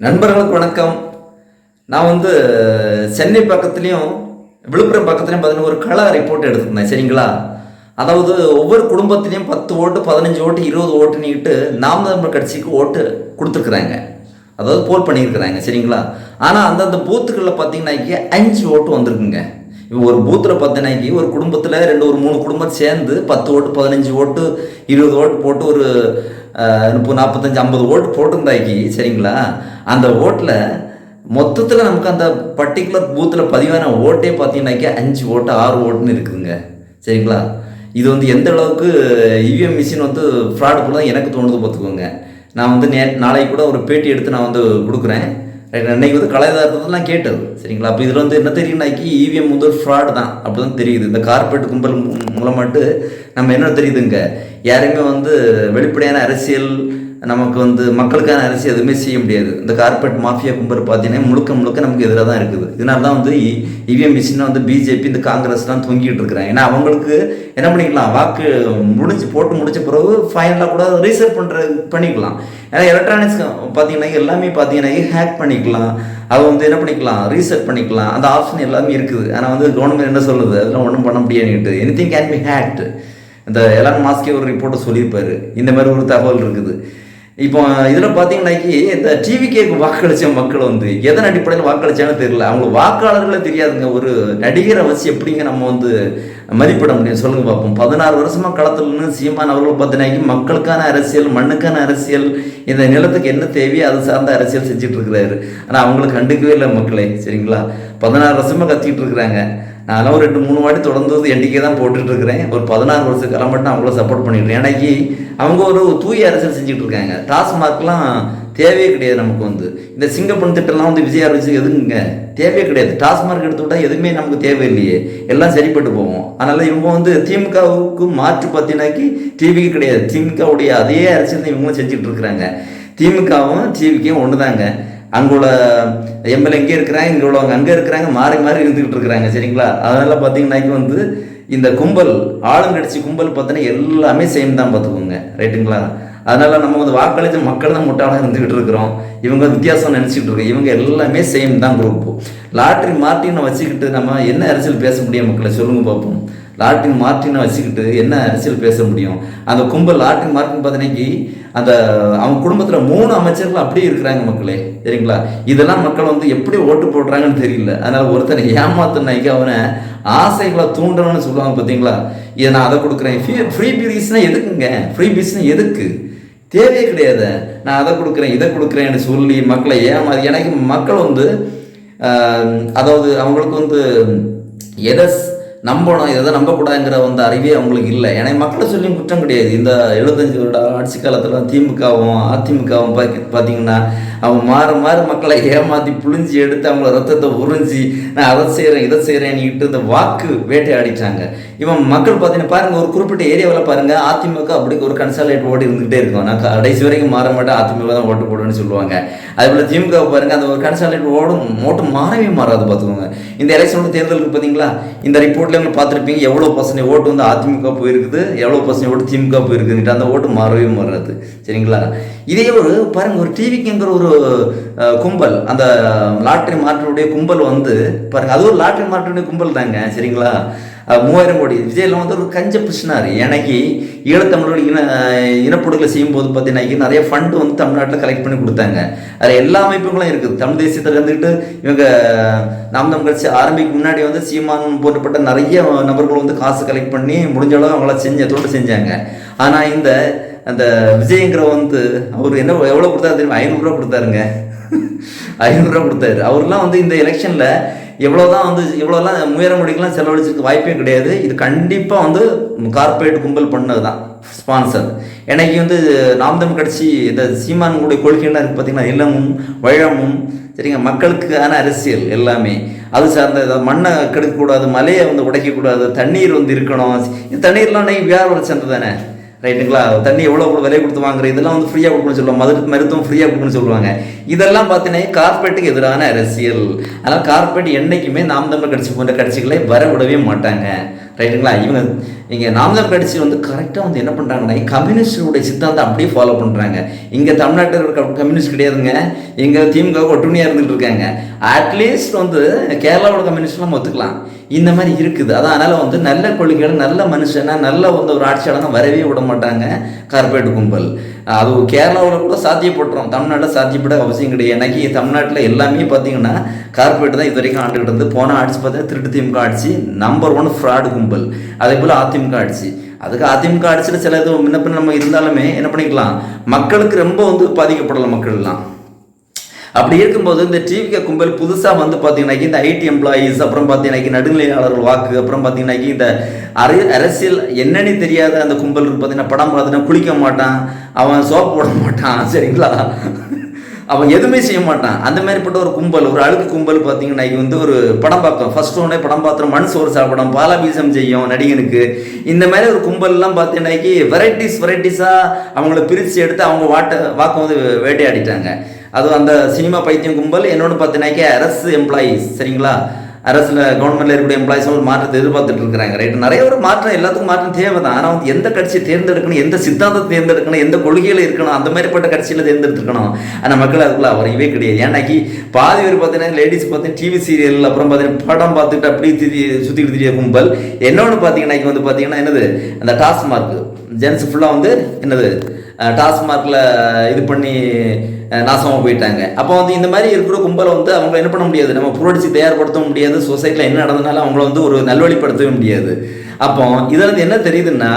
நண்பர்களுக்கு வணக்கம். நான் சென்னை பக்கத்துலேயும் விழுப்புரம் பக்கத்துலேயும் பார்த்தீங்கன்னா ஒரு கள ரிப்போர்ட் எடுத்திருந்தேன். சரிங்களா? அதாவது ஒவ்வொரு குடும்பத்திலையும் 10 ஓட்டு 15 ஓட்டு 20 ஓட்டுன்னுக்கிட்டு நாம் தமிழர் கட்சிக்கு ஓட்டு கொடுத்துருக்குறாங்க. அதாவது போல் பண்ணியிருக்கிறாங்க. சரிங்களா? ஆனால் அந்தந்த பூத்துக்களில் பார்த்தீங்கன்னாக்கி 5 ஓட்டு வந்திருக்குங்க. இப்போ ஒரு பூத்தில் பார்த்தீங்கன்னாக்கி ஒரு குடும்பத்தில் ஒரு 3 குடும்பம் சேர்ந்து 10 ஓட்டு 15 ஓட்டு 20 ஓட்டு போட்டு ஒரு 30 45 50 ஓட்டு போட்டிருந்தாக்கி, சரிங்களா, அந்த ஓட்டில் மொத்தத்தில் நமக்கு அந்த பர்டிகுலர் பூத்தில் பதிவான ஓட்டே பார்த்தீங்கன்னாக்கி 5 ஓட்டு 6 ஓட்டுன்னு இருக்குதுங்க. சரிங்களா? இது எந்த அளவுக்கு இவிஎம் மிஷின் ஃப்ராடு போல எனக்கு தோணுது பார்த்துக்கோங்க. நான் நாளைக்கு கூட ஒரு பேட்டி எடுத்து நான் கொடுக்குறேன். ரைட். அன்றைக்கி கலைதாரத்தெல்லாம் கேட்டது. சரிங்களா? அப்போ இதில் என்ன தெரியும்னாக்கி இவிஎம் ஒரு ஃப்ராடு தான் அப்படி தான் தெரியுது. இந்த கார்பரேட் கும்பல் மூலமாட்டு நம்ம என்ன தெரியுதுங்க, யாரையுமே வெளிப்படையான அரசியல் நமக்கு மக்களுக்கான அரசியல் எதுவுமே செய்ய முடியாது. இந்த கார்பரேட் மாஃபியா கும்பல் பார்த்தீங்கன்னா முழுக்க நமக்கு எதிராக தான் இருக்குது. இதனால தான் இவிஎம் மிஷினை பிஜேபி இந்த காங்கிரஸ்லாம் தொங்கிட்டு இருக்கிறாங்க. ஏன்னா அவங்களுக்கு என்ன பண்ணிக்கலாம், வாக்கு போட்டு முடிச்ச பிறகு ஃபைனலாக கூட ரீசெட் பண்ணிக்கலாம். ஏன்னா எலக்ட்ரானிக்ஸ் பார்த்தீங்கன்னா எல்லாமே பார்த்தீங்கன்னா ஹேக் பண்ணிக்கலாம். அது என்ன பண்ணிக்கலாம், ரீசெட் பண்ணிக்கலாம். அந்த ஆப்ஷன் எல்லாமே இருக்குது. ஆனால் கவர்மெண்ட் என்ன சொல்லுது, அதெல்லாம் ஒன்றும் பண்ண முடியாதுன்னுட்டு. Anything can be hacked. இந்த எலான் மாஸ்கே ஒரு ரிப்போர்ட்டை சொல்லியிருப்பாரு. இந்த மாதிரி ஒரு தகவல் இருக்குது. இப்போ இதில் பார்த்தீங்கன்னாக்கி இந்த டிவிகேக்கு வாக்களித்த மக்கள் எதன் அடிப்படையில் வாக்களித்தான்னு தெரியல. அவங்க வாக்காளர்களே தெரியாதுங்க. ஒரு நடிகரை வச்சு எப்படிங்க நம்ம மதிப்பிட முடியும் சொல்லுங்க பார்ப்போம். 16 வருஷமாக களத்தில் சீமான் அவர்கள் பார்த்தீங்கன்னாக்கி மக்களுக்கான அரசியல், மண்ணுக்கான அரசியல், இந்த நிலத்துக்கு என்ன தேவையோ அது சார்ந்த அரசியல் செஞ்சுட்டு இருக்கிறாரு. ஆனால் அவங்களுக்கு கண்டுக்கவே இல்லை மக்களே. சரிங்களா? 16 வருஷமாக கத்திக்கிட்டு இருக்கிறாங்க. நானும் ஒரு 2-3 வாட்டி தொடர்ந்து எண்ணிக்கை தான் போட்டுட்டு இருக்கிறேன். ஒரு 16 வருஷ காலம் மட்டும் அவங்கள சப்போர்ட் பண்ணிடுறேன். ஏன்னாக்கி அவங்க ஒரு தூய அரசியல் செஞ்சுட்டு இருக்காங்க. டாஸ்மார்க்லாம் தேவையே கிடையாது. நமக்கு இந்த சிங்கப்பன் திட்டம்லாம் விஜய் அரசு எதுக்குங்க தேவையே கிடையாது. டாஸ்மார்க் எடுத்து விட்டால் எதுவுமே நமக்கு தேவையில்லையே, எல்லாம் சரிப்பட்டு போவோம். அதனால் இவங்க திமுகவுக்கு மாற்று பார்த்தீங்கன்னாக்கி டிவிக்கு கிடையாது. திமுகவுடைய அதே அரசியல் தான் இவங்களும் செஞ்சுட்டு இருக்கிறாங்க. திமுகவும் டிவிக்கும் ஒன்று தாங்க. அங்குள்ள எம்எல்ஏ எங்கே இருக்கிறாங்க, இங்கே உள்ளவங்க அங்கே இருக்கிறாங்க, மாறி மாறி இருந்துக்கிட்டு இருக்கிறாங்க. சரிங்களா? அதனால் பார்த்தீங்கன்னாக்கி இந்த கும்பல் ஆளுங்கட்சி கும்பல் பார்த்தீங்கன்னா எல்லாமே சேம் தான் பார்த்துக்கோங்க. ரைட்டுங்களா? அதனால் நம்ம வாக்களித்த மக்கள் தான் முட்டாளாக இருந்துக்கிட்டு இருக்கிறோம். இவங்க வித்தியாசம் நினச்சிக்கிட்டு இருக்கோம். இவங்க எல்லாமே சேம் தான் குரூப்பு. லாட்ரி மார்ட்டினை வச்சுக்கிட்டு நம்ம என்ன அரசியல் பேச முடியும் மக்களை சொல்லுங்க பார்ப்போம். லாட்ரின் மார்ட்டினை வச்சுக்கிட்டு என்ன அரசியல் பேச முடியும்? அந்த கும்பல் லாட்ரின் மார்ட்டின் பார்த்தீங்கன்னாக்கி அந்த அவங்க குடும்பத்தில் 3 அமைச்சர்கள் அப்படியே இருக்கிறாங்க மக்களே. சரிங்களா? இதெல்லாம் மக்கள் எப்படி ஓட்டு போடுறாங்கன்னு தெரியல. அதனால் ஒருத்தனை ஏமாத்தினாக்கி அவனை ஆசைகளை தூண்டணும்னு சொல்லுவாங்க பார்த்தீங்களா? இதை நான் அதை கொடுக்குறேன். ஃப்ரீ பீஸ்னால் எதுக்குங்க? ஃப்ரீ பீஸ்னால் எதுக்கு? தேவையே கிடையாது. நான் அதை கொடுக்குறேன் இதை கொடுக்குறேன்னு சொல்லி மக்களை ஏமாதி எனக்கு மக்கள் அதாவது அவங்களுக்கு எதை நம்பணும் எதை நம்பக்கூடாதுங்கிற அறிவே அவங்களுக்கு இல்லை. ஏன்னா மக்களை சொல்லியும் குற்றம் கிடையாது. இந்த 75 வருட ஆட்சி காலத்தில் திமுகவும் அதிமுகவும் பார்த்தீங்கன்னா அவங்க மாற மக்களை ஏமாற்றி புழிஞ்சி எடுத்து அவங்கள ரத்தத்தை உறிஞ்சி நான் அதை செய்கிறேன் இதை செய்கிறேன்னுக்கிட்டு இந்த வாக்கு வேட்டையாடிட்டாங்க. இவன் மக்கள் பார்த்தீங்கன்னா பாருங்கள், ஒரு குறிப்பிட்ட ஏரியாவில் பாருங்கள், அதிமுக அப்படி ஒரு கன்சாலேட் ஓட்டு இருந்துகிட்டே இருக்கும். நான் கடைசி வரைக்கும் மாற மாட்டேன், அதிமுக தான் ஓட்டு போடுவேன்னு சொல்லுவாங்க. அதேபோல் திமுக பாருங்கள், அந்த ஒரு கன்சாலேட் ஓட்டு மாறவே மாறாது பார்த்துக்கோங்க. இந்த எலெக்ஷனோட தேர்தலுக்கு பார்த்தீங்களா, இந்த ரிப்போர்ட்ல அவங்க பார்த்துருப்பீங்க எவ்வளோ பர்சன்டேஜ் ஓட்டு அதிமுக போயிருக்குது, எவ்வளோ பர்சன்டேஜ் ஓட்டு திமுக போயிருக்குதுன்ட்டு. அந்த ஓட்டு மாறவே மாறாது. சரிங்களா? இதே பாருங்கள், ஒரு டிவிக்குங்கிற ஒரு கும்பல், அந்த லாட்ரி மாற்றுடைய கும்பல் பாருங்கள், அது ஒரு லாட்ரி மாற்றுடைய கும்பல் தாங்க. சரிங்களா? 3000 கோடி விஜயில் ஒரு கஞ்ச பிடிச்சினார். எனக்கு ஈழத்தமிழோட இனப்படுகொலை செய்யும்போது பார்த்தீங்கன்னா நிறைய ஃபண்டு தமிழ்நாட்டில் கலெக்ட் பண்ணி கொடுத்தாங்க. அதில் எல்லா அமைப்புகளும் இருக்குது. தமிழ் தேசியத்தில் இருந்துக்கிட்டு இவங்க நாம் தமிழ் கட்சி ஆரம்பிக்கு முன்னாடி சீமான் போட்டப்பட்ட நிறைய நபர்கள் காசு கலெக்ட் பண்ணி முடிஞ்ச அளவு அவங்கள தொண்டு செஞ்சாங்க. ஆனால் அந்த விஜயங்கிற அவர் எவ்வளோ கொடுத்தாரு தெரியுமா? 500 ரூபா கொடுத்தாருங்க. 500 ரூபா கொடுத்தாரு. அவர்லாம் இந்த எலெக்ஷனில் இவ்வளோலாம் 3000 கோடிக்கெலாம் செலவழிச்சிருக்க வாய்ப்பே கிடையாது. இது கண்டிப்பாக கார்பரேட் கும்பல் பண்ணது தான் ஸ்பான்சர். எனக்கு நாம் தமிழ் கட்சி இந்த சீமானுடைய கொள்கைலாம் இருக்குது பார்த்தீங்கன்னா, இல்லமும் வழமும், சரிங்க, மக்களுக்கான அரசியல் எல்லாமே அது சார்ந்த. மண்ணை கெடுக்கக்கூடாது, மலையை உடைக்கக்கூடாது, தண்ணீர் இருக்கணும். இந்த தண்ணீர்லாம் வியாபாரம் சேர்ந்து தானே. ரைட்டுங்களா? தண்ணி எவ்வளோ விலை கொடுத்து வாங்குற இதெல்லாம் ஃப்ரீயாக கொடுக்கணும்னு சொல்லுவாங்க. மருத்துவம் ஃப்ரீயாக கொடுக்கணும்னு சொல்லுவாங்க. இதெல்லாம் பார்த்தீங்கன்னா கார்பரேட்டுக்கு எதிரான அரசியல். அதனால் கார்பரேட் என்றைக்குமே நாம் தமிழ் கட்சி போன்ற கட்சிகளை வரவிடவே மாட்டாங்க. ரைட்டுங்களா? இங்கே நாம் தமிழர் கட்சி வந்து கரெக்டாக வந்து என்ன பண்ணுறாங்கன்னா கம்யூனிஸ்டுடைய சித்தாந்தம் அப்படியே ஃபாலோ பண்ணுறாங்க. இங்கே தமிழ்நாட்டில் இருக்க கம்யூனிஸ்ட் கிடையாதுங்க, இங்கே திமுக ஒற்றுமையாக இருந்துகிட்டு இருக்காங்க. அட்லீஸ்ட் வந்து கேரளாவோட கம்யூனிஸ்ட்லாம் ஒத்துக்கலாம். இந்த மாதிரி இருக்குது. அதனால் வந்து நல்ல கொள்கைகள், நல்ல மனுஷனா, நல்ல வந்து ஒரு ஆட்சியாளங்க வரவே விட மாட்டாங்க கார்பரேட் கும்பல். அது கேரளாவில் கூட சாத்தியப்பட்டுரும், தமிழ்நாட்டில் சாத்தியப்பட அவசியம் கிடையாது. எனக்கு தமிழ்நாட்டில் எல்லாமே பார்த்தீங்கன்னா கார்பரேட் தான் இது வரைக்கும் ஆண்டுகிட்டு இருந்து. போன ஆட்சி பார்த்தீங்கன்னா திருட்டு திமுக ஆட்சி, நம்பர் 1 ஃப்ராடு கும்பல். அதே போல் அதிமுக ஆட்சி. அதுக்கு அதிமுக ஆட்சியில் சில இது முன்ன பின்ன நம்ம இருந்தாலுமே என்ன பண்ணிக்கலாம், மக்களுக்கு ரொம்ப வந்து பாதிக்கப்படலாம் மக்கள்லாம். அப்படி இருக்கும்போது இந்த டிவிகே கும்பல் புதுசாக வந்து பார்த்தீங்கன்னா இந்த ஐடி எம்ப்ளாயீஸ், அப்புறம் பார்த்தீங்கன்னா நடுநிலையாளர்கள் வாக்கு, அப்புறம் பார்த்தீங்கன்னா இந்த அரசியல் என்னன்னு தெரியாத அந்த கும்பல் பார்த்தீங்கன்னா படம் பார்த்தீங்கன்னா குளிக்க மாட்டான், அவன் சோப்பு போட மாட்டான், சரிங்களா, அவன் எதுவுமே செய்ய மாட்டான். அந்த மாதிரிப்பட்ட ஒரு கும்பல், ஒரு அழுக்கு கும்பல் பார்த்தீங்கன்னா வந்து ஒரு படம் பார்க்கும். ஃபர்ஸ்ட் ஒன்னே படம் பார்த்துரும், மண் சோறு சாப்பிடும், பாலாபீசம் செய்யும் நடிகனுக்கு. இந்த மாதிரி ஒரு கும்பல்லாம் பார்த்தீங்கன்னா வெரைட்டிஸாக அவங்கள பிரித்து எடுத்து அவங்க வாக்கம் வந்து வேட்டையாடிட்டாங்க. அது அந்த சினிமா பைத்தியம் கும்பல். என்னோட பார்த்தீங்கன்னாக்கி அரசு எம்ப்ளாயீஸ், சரிங்களா, அரசில் கவர்மெண்ட்டில் இருக்கக்கூடிய எம்ப்ளாயிஸ் ஒரு மாற்றத்தை எதிர்பார்த்துட்டு இருக்கிறாங்க. ரைட்டு, நிறைய ஒரு மாற்றம், எல்லாத்துக்கும் மாற்றம் தேவை தான். ஆனால் வந்து எந்த கட்சியை தேர்ந்தெடுக்கணும், எந்த சித்தாந்தத்தை தேர்ந்தெடுக்கணும், எந்த கொள்கையில் இருக்கணும், அந்த மாதிரிப்பட்ட கட்சியில் தேர்ந்தெடுத்துருக்கணும். ஆனால் மக்கள் அதுக்குள்ள வரவே கிடையாது. ஏன்னாக்கி பாதி பேர் பார்த்தீங்கன்னா லேடிஸ் பார்த்தீங்கன்னா டிவி சீரியல், அப்புறம் பார்த்தீங்கன்னா படம் பார்த்துட்டு அப்படி சுற்றிக்கிட்டு தெரிய கும்பல். என்னொன்று பார்த்தீங்கன்னா வந்து பார்த்தீங்கன்னா என்னது அந்த டாஸ்மார்க் ஜென்ஸ் ஃபுல்லாக வந்து என்னது டாஸ்மார்க்கில் இது பண்ணி நாசமாக போயிட்டாங்க. அப்போ வந்து இந்த மாதிரி இருக்கிற கும்பலை வந்து அவங்க என்ன பண்ண முடியாது, நம்ம புரட்சி தயார்படுத்த முடியாது, சொசைட்டியில் என்ன நடந்தனாலும் அவங்கள வந்து ஒரு நல்வழிப்படுத்தவே முடியாது. அப்போ இதில் வந்து என்ன தெரியுதுன்னா,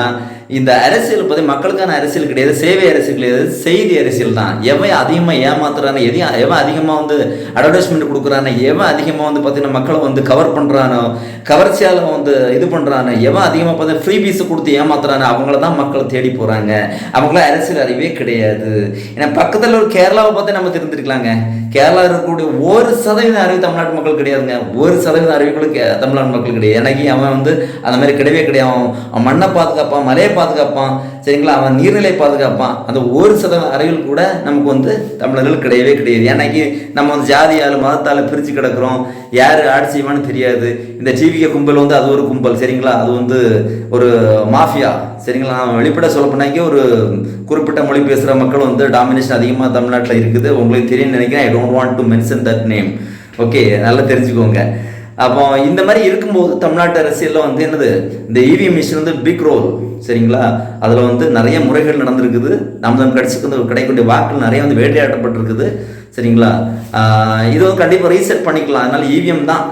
இந்த அரசியல் பற்றி மக்களுக்கான அரசியல் கிடையாது, சேவை அரசியல் கிடையாது, செய்தி அரசியல் தான். எவன் அதிகமாக ஏமாத்துறானோ, எவன் அதிகமாக வந்து அட்வர்டைஸ்மெண்ட் கொடுக்குறானோ, எவன் அதிகமாக வந்து பார்த்தீங்கன்னா மக்களை வந்து கவர் பண்ணுறானோ, கவர்ச்சியால் வந்து இது பண்ணுறானோ, எவன் அதிகமாக பார்த்தீங்கன்னா ஃப்ரீ பீஸை கொடுத்து ஏமாத்துறானோ அவங்கள தான் மக்களை தேடி போகிறாங்க. அவங்களாம் அரசியல் அறிவே கிடையாது. ஏன்னா பக்கத்தில் ஒரு கேரளாவை பார்த்து நம்ம தெரிஞ்சிருக்கலாங்க. கேரளா இருக்கக்கூடிய 1% அறிவு தமிழ்நாட்டு மக்கள் கிடையாதுங்க. 1% அறிவுகளுக்கு தமிழ்நாட்டு மக்கள் கிடையாது. எனக்கு அவன் வந்து அந்த மாதிரி கிடையவே கிடையாது. அவன் மண்ணை பாதுகாப்பான், மலையை பாதுகாப்பான், சரிங்களா, அவன் நீர்நிலை பாதுகாப்பான். அந்த 1% அறிவில் கூட நமக்கு வந்து தமிழர்கள் கிடையவே கிடையாது. ஏன்னாக்கி நம்ம வந்து ஜாதியால் மதத்தால் பிரித்து கிடக்கிறோம், யார் ஆட்சி செய்வான்னு தெரியாது. இந்த டிவிகே கும்பல் வந்து அது ஒரு கும்பல், சரிங்களா, அது வந்து ஒரு மாஃபியா, சரிங்களா. நான் வெளிப்பட சொல்ல போனாக்கி ஒரு குறிப்பிட்ட மொழி பேசுகிற மக்கள் வந்து டாமினேஷன் அதிகமாக தமிழ்நாட்டில் இருக்குது. உங்களுக்கு தெரியும்னு நினைக்கிறேன். I don't want to mention that name. Okay, நல்லா தெரிஞ்சுக்கோங்க. அப்போ இந்த மாதிரி இருக்கும்போது தமிழ்நாட்டு அரசியலில் வந்து என்னது இந்த இவிஎம் மிஷின் வந்து பிக் ரோல், சரிங்களா. அதில் வந்து நிறைய முறைகள் நடந்திருக்குது. நம்ம கட்சிக்கு வந்து கிடைக்கக்கூடிய வாக்குகள் நிறைய வந்து வேட்டையாடப்பட்டிருக்குது, சரிங்களா. இது வந்து கண்டிப்பாக ரீசெட் பண்ணிக்கலாம். அதனால இவிஎம் தான்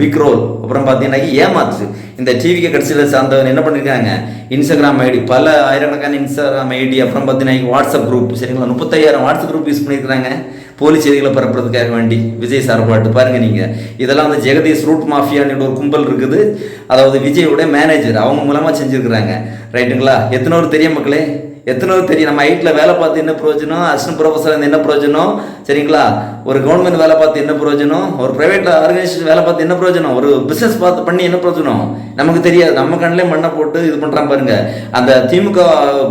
பிக் ரோல். அப்புறம் பார்த்தீங்கன்னா ஏமாற்று இந்த டிவிகே கட்சியில் சார்ந்தவங்க என்ன பண்ணியிருக்காங்க, இன்ஸ்டாகிராம் ஐடி, பல ஆயிரக்கணக்கான இன்ஸ்டாகிராம் ஐடி, அப்புறம் பார்த்தீங்கன்னா வாட்ஸ்அப் குரூப், சரிங்களா, 35,000 வாட்ஸ்அப் குரூப் யூஸ் பண்ணியிருக்கிறாங்க போலி செய்திகளை பரப்புறதுக்காக வேண்டி. விஜய் சார்பாட்டு பாருங்கள் நீங்கள், இதெல்லாம் வந்து ஜெகதீஷ் ரூட் மாஃபியான்னு ஒரு கும்பல் இருக்குது. அதாவது விஜயோட மேனேஜர், அவங்க மூலமாக செஞ்சுருக்கிறாங்க. ரைட்டுங்களா. எத்தனோரு தெரியும் மக்களே, எத்தனோரு தெரியும். நம்ம ஐட்டில் வேலை பார்த்து என்ன பிரயோஜனம், அசிஸ்டன்ட் ப்ரொஃபஸர் என்ன பிரயோஜனம், சரிங்களா, ஒரு கவர்மெண்ட் வேலை பார்த்து என்ன பிரயோஜனம், ஒரு ப்ரைவேட் ஆர்கனைசேஷன் வேலை பார்த்து என்ன பிரயோஜனம், ஒரு பிஸ்னஸ் பார்த்து பண்ணி என்ன பிரயோஜனம் நமக்கு தெரியாது. நம்ம கண்ணிலே மண்ணை போட்டு இது பண்ணுறான் பாருங்க. அந்த திமுக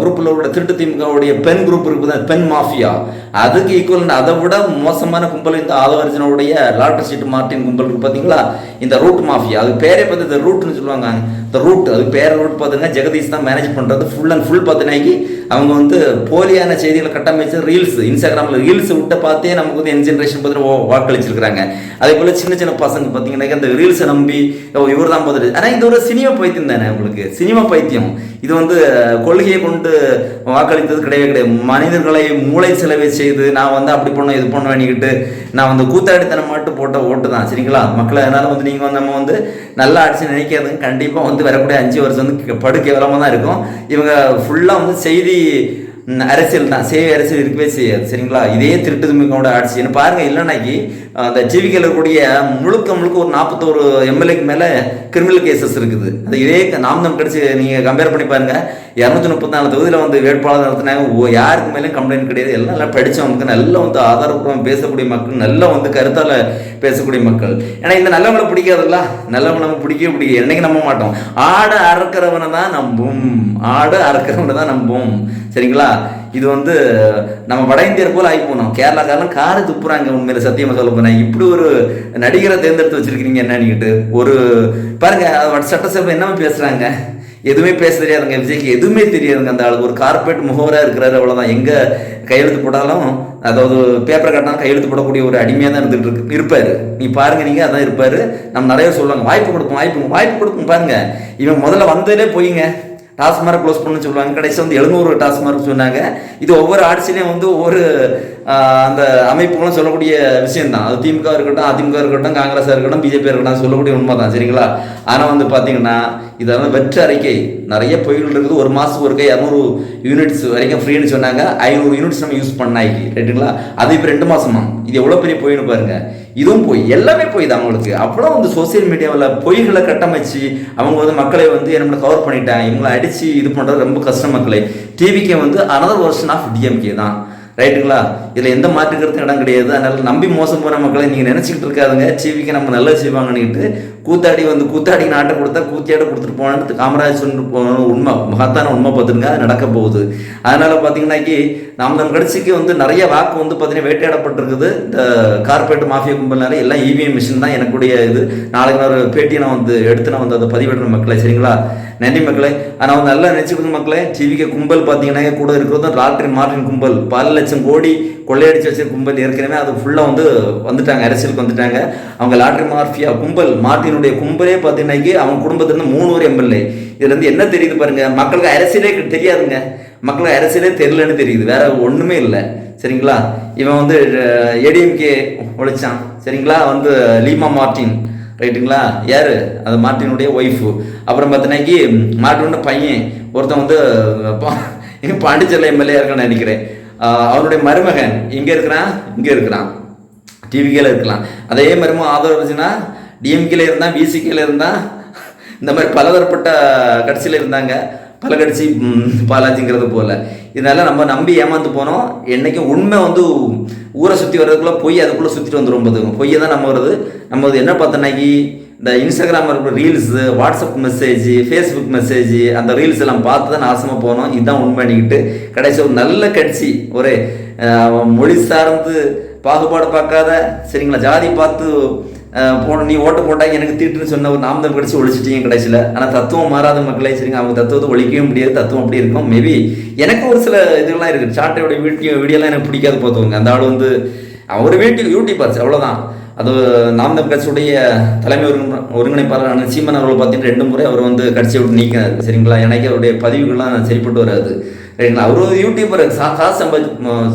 குரூப்பில் உள்ள திருட்டு திமுகவுடைய பெண் குரூப் இருக்குது, பெண் மாஃபியா, அதுக்கு ஈக்குவல் அதை விட மோசமான கும்பல் இந்த ஆதவர்ஜனுடைய லாட்டர் சீட் மார்டின் கும்பல் இருக்கு பார்த்தீங்களா, இந்த ரூட் மாஃபியா. அது பேரே பார்த்து இந்த ரூட்னு சொல்லுவாங்க. இந்த ரூட், அது பேர் ரூட் பார்த்தீங்கன்னா ஜெகதீஷ் தான் மேனேஜ் பண்ணுறது. ஃபுல் அண்ட் ஃபுல் பார்த்தீங்கன்னா அவங்க வந்து போலியான செய்திகளை கட்டமைச்சு ரீல்ஸ், இன்ஸ்டாகிராமில் ரீல்ஸ் விட்ட பார்த்தே நமக்கு வந்து ஜென்ரேஷன் பார்த்தீங்கன்னா வாக்களிச்சிருக்கிறாங்க. அதே போல் சின்ன சின்ன பசங்க பார்த்தீங்கன்னா அந்த ரீல்ஸை நம்பி இவர் தான் பார்த்துட்டு. ஆனால் இது ஒரு சினிமா பைத்தியம் தானே, உங்களுக்கு சினிமா பைத்தியம். இது வந்து கொள்கையை கொண்டு வாக்களித்தது கிடையவே கிடையாது. மனிதர்களை மூளை செலவை செய்து நான் வந்து அப்படி பண்ணோம் இது பண்ண வேண்டிக்கிட்டு நான் வந்து கூத்தாடித்தனம் மட்டும் போட்ட ஓட்டு தான், சரிங்களா மக்களை. அதனால் வந்து நீங்கள் வந்து நம்ம வந்து நல்லா ஆட்சி நினைக்காதுங்க. கண்டிப்பாக வந்து வரக்கூடிய 5 வருஷம் வந்து படு கேவலமாக தான் இருக்கும். இவங்க ஃபுல்லாக வந்து செய்தி அரசியல் தான், சேவை அரசியல் இருக்கவே செய்யாது, சரிங்களா. இதே திருட்டு திமுகவோட ஆட்சி என்ன பாருங்க. இல்லைனாக்கி அந்த டிவிக்கில் இருக்கக்கூடிய முழுக்க ஒரு 41 எம்எல்ஏக்கு மேலே கிரிமினல் கேசஸ் இருக்குது. அது இதே நாம் தமிழர் கட்சி நீங்கள் கம்பேர் பண்ணி பாருங்க. 234 தொகுதியில் வந்து வேட்பாளர் நடத்தினாங்க, யாருக்கு மேலேயும் கம்ப்ளைண்ட் கிடையாது. எல்லாம் நல்லா படித்தவங்களுக்கு, நல்லா வந்து ஆதாரப்பூர்வம் பேசக்கூடிய மக்கள், நல்லா வந்து கருத்தால் பேசக்கூடிய மக்கள். ஏன்னா இந்த நல்லவங்களை பிடிக்காதுல்ல, நல்லவங்களை நம்ம பிடிக்கவே என்னைக்கு நம்ப மாட்டோம். ஆடு அறுக்கிறவனை தான் நம்பும், ஆடு அறுக்கிறவனை தான் நம்பும், சரிங்களா. இது வந்து நம்ம வட இந்தியர் போல் ஆகி போனோம். கேரளாக்காரன் காரை துப்புறாங்க. உண்மையில சத்தியமாக சொல்ல போனேன். இப்படி ஒரு நடிகரை தேர்ந்தெடுத்து வச்சிருக்கிறீங்க என்னன்னுக்கிட்டு ஒரு பாருங்க. சட்டசபை என்ன பேசுறாங்க, எதுவுமே பேச தெரியாதுங்க, விஜய்க்கு எதுவுமே தெரியாதுங்க. அந்த ஆளுக்கு ஒரு கார்பரேட் முகவராக இருக்கிறாரு, அவ்வளோதான். எங்கே கையெழுத்து போட்டாலும், அதாவது பேப்பரை கட்டினாலும் கையெழுத்து போடக்கூடிய ஒரு அடிமையாக தான் இருப்பார். நீ பாருங்க, நீங்கள் அதான் இருப்பார். நம்ம நிறைய சொல்லுவாங்க, வாய்ப்பு கொடுக்கும் பாருங்க. இவன் முதல்ல வந்ததே போயிங்க, டாஸ்மார்க் க்ளோஸ் பண்ணு சொல்லுவாங்க, கடைசி வந்து 700 டாஸ்மார்க் சொன்னாங்க. இது ஒவ்வொரு ஆட்சியிலையும் வந்து ஒவ்வொரு அந்த அமைப்புகளும் சொல்லக்கூடிய விஷயம்தான். அது திமுக இருக்கட்டும், அதிமுக இருக்கட்டும், காங்கிரஸாக இருக்கட்டும், பிஜேபி இருக்கட்டும், சொல்லக்கூடிய உண்மை தான், சரிங்களா? ஆனால் வந்து பார்த்தீங்கன்னா இதெல்லாம் வெற்று அறிக்கை, நிறைய பொய்கள் இருக்குது. ஒரு மாதத்துக்கு ஒருக்க 200 யூனிட்ஸ் வரைக்கும் ஃப்ரீன்னு சொன்னாங்க. 500 யூனிட்ஸ் நம்ம யூஸ் பண்ணாக்கி, ரைட்டுங்களா? அது இப்போ 2 மாதமா. இது எவ்வளோ பெரிய பொய்னு பாருங்க. இதுவும் போய், எல்லாமே போய் தான் அவங்களுக்கு. அவ்வளோ வந்து சோசியல் மீடியாவில் பொய்களை கட்டமைச்சு அவங்க வந்து மக்களை வந்து என்ன கவர் பண்ணிட்டாங்க. இவங்களை அடித்து இது பண்ணுறது ரொம்ப கஷ்டம் மக்களை. டிவிக்கே வந்து அனதர் வெர்ஷன் ஆஃப் டிஎம்கே தான், ரைட்டுங்களா? இதில் எந்த மாற்றுக்கிறதுக்கும் இடம் கிடையாது. அதனால் நம்பி மோசம் போகிற மக்களை நீங்கள் நினச்சிக்கிட்டு இருக்காதுங்க. டிவிக்கு நம்ம நல்லா செய்வாங்கன்னுக்கிட்டு கூத்தாடி நாட்டை கொடுத்தா கூத்தியாட்ட கொடுத்துட்டு போனான்னு காமராஜ் சொல்லிட்டு போன உண்மை, மகத்தான உண்மை பார்த்துருங்க, அது நடக்க போகுது. அதனால் பார்த்தீங்கன்னாக்கி நம்ம கட்சிக்கு வந்து நிறைய வாக்கு வந்து பார்த்தீங்கன்னா வேட்டையாடப்பட்டிருக்குது. இந்த கார்பரேட் மாஃபியா கும்பல்னால எல்லாம் இவிஎம் மிஷின் தான் எனக்குடைய இது. நாளைக்கு நான் ஒரு பேட்டியை நான் வந்து எடுத்து நான் வந்து அதை பதிவிடுற மக்களை, சரிங்களா? நன்றி மக்களே. ஆனால் வந்து நல்லா நினச்சிக்கணும் மக்களே. டிவிக்கு கும்பல் பார்த்தீங்கன்னா கூட இருக்கிறது லாட்ரி மார்டின் கும்பல். பல லட்சம் கோடி கொள்ளையடிச்சு வச்சிருக்க கும்பல். ஏற்கனவே அது ஃபுல்லாக வந்துட்டாங்க, அரசியலுக்கு வந்துட்டாங்க. அவங்க லாட்ரி மாஃபியா கும்பல், மார்டினுடைய கும்பலே பார்த்தீங்கன்னாக்கி அவங்க குடும்பத்திலிருந்து 3 எம்எல்ஏ. இதுல இருந்து என்ன தெரியுது பாருங்க, மக்களுக்கு அரசியலே தெரியாதுங்க, மக்களுக்கு அரசியலே தெரியலன்னு தெரியுது, வேற ஒண்ணுமே இல்லை, சரிங்களா? இவன் வந்து ஏடிஎம்கே ஒழிச்சான், சரிங்களா? வந்து லீமா மார்டின், ரைட்டுங்களா? யாரு? அது மார்டினுடைய ஒய்ஃபு. அப்புறம் பார்த்தீங்கன்னாக்கி மார்டினோட பையன் ஒருத்தன் வந்து பாண்டிச்சேரியில் எம்எல்ஏ இருக்கான்னு நினைக்கிறேன். அவருடைய மருமகன் இங்கே இருக்கிறான், டிவிக்கேல இருக்கலாம். அதே மருமகன் ஆதரவுச்சுன்னா டிஎம்கேல இருந்தான், விசிகேல இருந்தான், இந்த மாதிரி பலதரப்பட்ட கட்சியில் இருந்தாங்க. பல கட்சி பாலாஜிங்கிறது போல. இதனால நம்ம நம்பி ஏமாந்து போனோம். என்னைக்கும் உண்மை வந்து ஊரை சுற்றி வர்றதுக்குள்ள பொய் அதுக்குள்ளே சுற்றிட்டு வந்துடும். பொய்யை தான் நம்ம வருது. நம்ம என்ன பார்த்தோன்னாக்கி இந்த இன்ஸ்டாகிராம் இருக்கிற reels, WhatsApp message, Facebook message, அந்த ரீல்ஸ் எல்லாம் பார்த்து தான் நாசமாக போனோம். இதுதான் உண்மை. பண்ணிக்கிட்டு கடைசி ஒரு நல்ல கட்சி, ஒரு மொழி சார்ந்து பாகுபாடு பார்க்காத, சரிங்களா, ஜாதி பார்த்து நீ ஓட்டு போட்டாங்க எனக்கு தீட்டுன்னு சொன்ன ஒரு நாம் தமிழ் கட்சி ஒழிச்சிட்டீங்க கடைசியில். ஆனால் தத்துவம் மாறாத மக்களே, சரிங்க, அவங்க தத்துவத்தை ஒழிக்கவே முடியாது. தத்துவம் அப்படி இருக்கும். மேபி எனக்கு ஒரு சில இதுகள்லாம் இருக்குது. சாட்டையோட வீடியோலாம் எனக்கு பிடிக்காது பார்த்துவோங்க. அந்த ஆள் வந்து அவர் யூடியூபர்ஸ், அவ்வளோதான். அது நாம் தமிழ் கட்சியுடைய தலைமை ஒருங்கிணைப்பாளர் சீமான் அவர்கள் பார்த்தீங்கன்னா 2 முறை அவர் வந்து கட்சியை விட்டு நீக்கினார், சரிங்களா? எனக்கு அவருடைய பதிவுகள்லாம் சரிப்பட்டு வராது, ரைட்டுங்களா? அவர் ஒரு யூடியூபர் காசு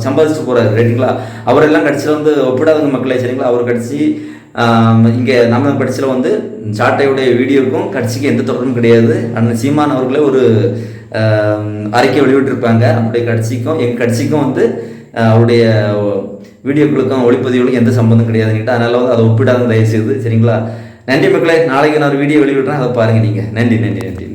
சம்பாதிச்சுட்டு போகிறாரு, ரைட்டுங்களா? அவரெல்லாம் கட்சியில் வந்து ஒப்பிடாதவங்க மக்களே, சரிங்களா? அவர் கட்சி இங்கே நம்ம கட்சியில் வந்து சாட்டையுடைய வீடியோக்கும் கட்சிக்கு எந்த தொடர்பும் கிடையாது. அண்ணன் சீமான் அவர்களே ஒரு அறிக்கை வெளியிட்டிருப்பாங்க. அவருடைய கட்சிக்கும் எங்கள் கட்சிக்கும் வந்து அவருடைய வீடியோக்களுக்கும் ஒளிப்பதிவுகளுக்கும் எந்த சம்பந்தம் கிடையாதுன்னுட்டு. அதனால் வந்து அதை ஒப்பிடாத தயவு செய்து, சரிங்களா? நன்றி மக்களே. நாளைக்கு நான் ஒரு வீடியோ வெளியிடுறேன், அதை பாருங்கள் நீங்கள். நன்றி.